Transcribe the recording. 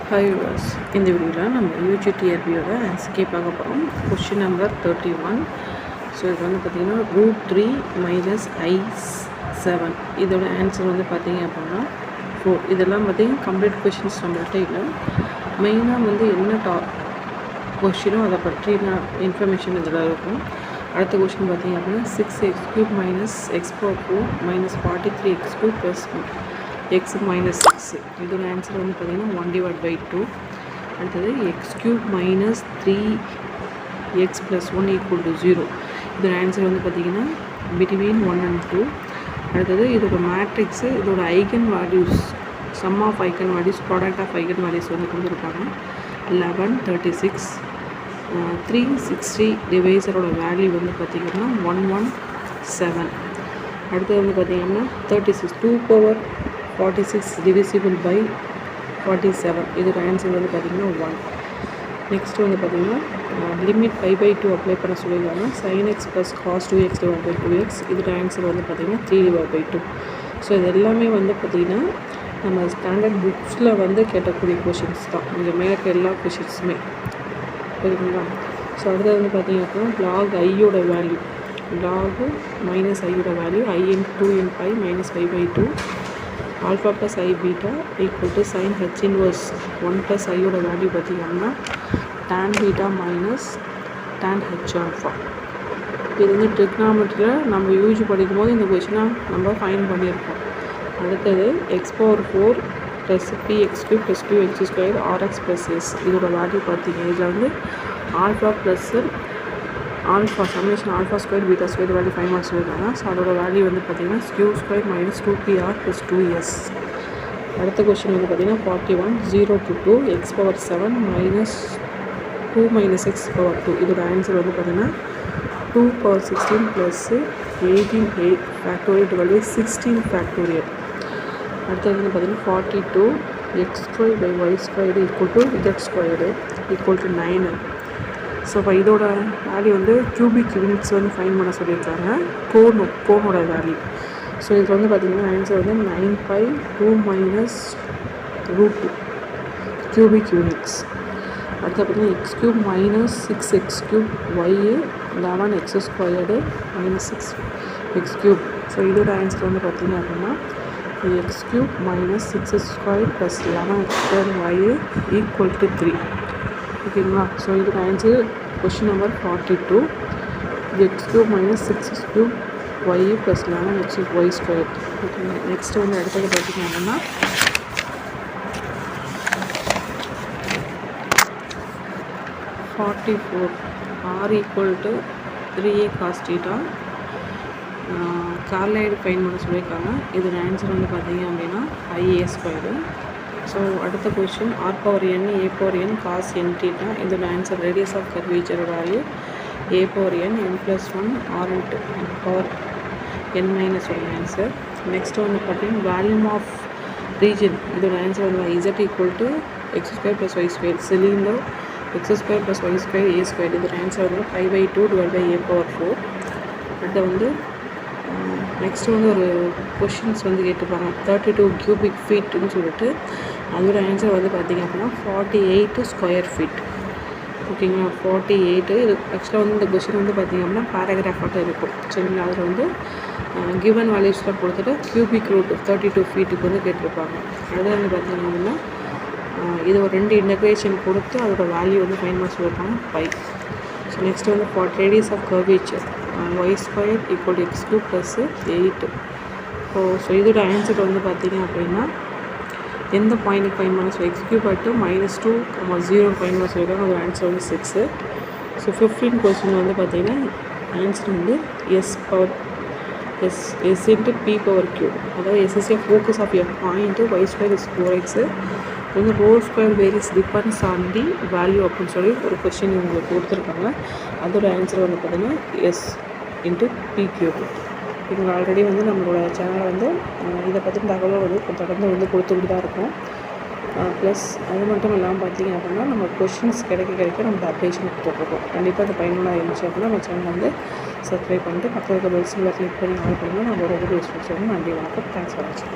Hi viewers, இந்த வீடியோவில் நம்ம யூஜிடிஆர்பியோட ஆன்சர்க்கே பார்க்க போகிறோம். Question number 31. ஸோ இது வந்து பார்த்திங்கன்னா √3 - I7. இதோட ஆன்சர் வந்து பார்த்திங்க அப்படின்னா 4. இதெல்லாம் பார்த்திங்கன்னா கம்ப்ளீட் கொஷின்ஸ் நம்மள்கிட்ட இல்லை. மெயினாக வந்து என்ன கொஷினோ அதை பற்றின இன்ஃபர்மேஷன் இதில் இருக்கும். அடுத்த கொஷின் பார்த்திங்க அப்படின்னா 6x³ - x⁴ -43x³ + x - 6. இதோட ஆன்சர் வந்து பார்த்திங்கன்னா 1/2. அடுத்தது x³ - 3x + 1 = 0. இதோட ஆன்சர் வந்து பார்த்திங்கன்னா between 1 and 2. அடுத்தது இதோட மேட்ரிக்ஸு, இதோட eigen values, sum of eigen values, product of eigen values வந்து கொடுத்துருப்பாங்க. 11, 36, 360 டிவைஸரோட வேல்யூ வந்து பார்த்திங்கன்னா 117. அடுத்தது வந்து பார்த்திங்கன்னா 36, 2^46 divisible by 47. இதோட ஆன்சர் வந்து பார்த்திங்கன்னா 1. நெக்ஸ்ட் வந்து பார்த்திங்கன்னா லிமிட் π/2 அப்ளை பண்ண சொல்லியிருக்காங்க. sin x + cos 2x / 2x. இதோட ஆன்சர் வந்து பார்த்திங்கன்னா 3/2. ஸோ இது எல்லாமே வந்து பார்த்திங்கன்னா நம்ம ஸ்டாண்டர்ட் புக்ஸில் வந்து கேட்டக்கூடிய கொஷின்ஸ் தான். இங்கே மேலே எல்லா கொஷின்ஸுமே ஓகேங்களா. ஸோ அடுத்தது வந்து பார்த்திங்க அப்படின்னா log ஐயோட வேல்யூ, log - ஐயோட value I × 2 × π -π/2 alpha + I beta = sin h inverse 1 + ஐயோட வேல்யூ பார்த்திங்கன்னா tan beta - tan h alpha. இது வந்து ட்ரிக்னாமெட்ரியில் நம்ம யூஜி படிக்கும்போது இந்த கொஷினை நம்ம ஃபைன் பண்ணியிருக்கோம். அடுத்தது x⁴ + px³ + 2x² rx + s. இதோட வேல்யூ பார்த்திங்க, இதில் வந்து alpha plus alpha summation α² β² value find பண்ண சொல்லியிருக்காங்க. ஸோ அதோட வேல்யூ வந்து பார்த்திங்கன்னா q² - 2pr + 2s. அடுத்த கொஸ்டின் வந்து பார்த்திங்கன்னா 41, 0 to 2 x⁴ 7 - 2 - x⁴ 2. இதோட ஆன்சர் வந்து பார்த்திங்கன்னா 2^16 + 18 factorial 16 factorial. அடுத்தது வந்து பார்த்திங்கன்னா 42, x² / y² = z² = 9. ஸோ இப்போ இதோட வேல்யூ வந்து கியூபிக் யூனிட்ஸ் வந்து ஃபைன் பண்ண சொல்லியிருக்காங்க. கோனோட வேல்யூ. ஸோ இதில் வந்து பார்த்திங்கன்னா ஆன்சர் வந்து 9π2 - √2 கியூபிக் யூனிட்ஸ். அடுத்து பார்த்திங்கன்னா x³ - 6x³ y 11x² - 6x³. So இதோட ஆன்சர் வந்து பார்த்திங்க அப்படின்னா x³ - 6x² + 11x² y = 3. ஓகேங்களா. ஸோ இதுக்கு answer question number 42, x³ - 6x³ y + 11xy². ஓகேங்களா. நெக்ஸ்ட்டு வந்து அடுத்தது பார்த்திங்க அப்படின்னா 44, r = 3a cos θ. கார்லைடு ஃபைன் பண்ண சொல்லியிருக்காங்க. இதோட ஆன்சர் வந்து பார்த்திங்க அப்படின்னா ia². ஸோ அடுத்த question r⁴n a⁴n cos nθ. இதோட answer radius of curvature value a⁴n n + 1 r × n - 1 answer. Next வந்து பார்த்திங்கன்னா வால்யூம் ஆஃப் ரீஜன். இதோட ஆன்சர் வந்து z = x² + y². Cylinder x² + y² a². இதோட ஆன்சர் வந்து π/2 / a⁴. அடுத்து வந்து நெக்ஸ்ட்டு வந்து ஒரு கொஷின்ஸ் வந்து கேட்டுப்பாங்க 32 கியூபிக் ஃபீட்டுன்னு சொல்லிட்டு. அதோட ஆன்சர் வந்து பார்த்திங்க அப்படின்னா 48 ஸ்கொயர் ஃபீட். ஓகேங்களா. 48. இது ஆக்சுவலாக வந்து இந்த கொஷின் வந்து பார்த்திங்க அப்படின்னா பேராகிராஃபாக இருக்கும். சரிங்களா. அதில் வந்து கிவன் வேல்யூஸ்லாம் கொடுத்துட்டு கியூபிக் ரூட் 32 ஃபீட்டுக்கு வந்து கேட்டிருப்பாங்க. அது வந்து பார்த்திங்க அப்படின்னா இது ஒரு 2 இன்டகிரேஷன் கொடுத்து அதோட வேல்யூ வந்து ஃபைன் பண்ண சொல்லியிருப்பாங்க π. ஸோ நெக்ஸ்ட் வந்து radius of curvature y² = x³ + 8. So இதோட ஆன்சர் வந்து பார்த்திங்க அப்படின்னா எந்த பாயிண்ட்டுக்கு ஃபைன் பண்ண சொல்லி x³ - 2, 0 ஃபைன் பண்ண சொல்லியிருக்காங்க. அதோட ஆன்சர் வந்து 6. ஸோ 15 கொஸ்டின் வந்து பார்த்திங்கன்னா ஆன்சர் வந்து s × p⁴. அதாவது s is a focus of a point, y² is 4x. வந்து ρ² varies depends on the value அப்படின்னு சொல்லி ஒரு கொஸ்டின் உங்களுக்கு கொடுத்துருக்காங்க. அதோட ஆன்சர் வந்து பார்த்திங்கன்னா s × p⁴. இவங்க ஆல்ரெடி வந்து நம்மளோட சேனலில் வந்து இதை பற்றின தகவலை வந்து தொடர்ந்து வந்து கொடுத்துக்கிட்டு தான் இருக்கோம். ப்ளஸ் அது மட்டும் இல்லாமல் பார்த்திங்க அப்படின்னா நம்ம கொஷின்ஸ் கிடைக்க நம்ம அப்டேஷன் போட்டிருக்கோம். கண்டிப்பாக அது பயனுள்ளாக இருந்துச்சு அப்படின்னா நம்ம சேனல் வந்து சப்ஸ்கிரைப் பண்ணிட்டு பக்கத்தில் இருக்க பெல் சிம்பிளை கிளிக் பண்ணி ஆல் பண்ணுங்கள். நம்மளோட வீடியோஸ் நன்றி, வணக்கம். தேங்க்ஸ் ஃபார் வாட்சிங்.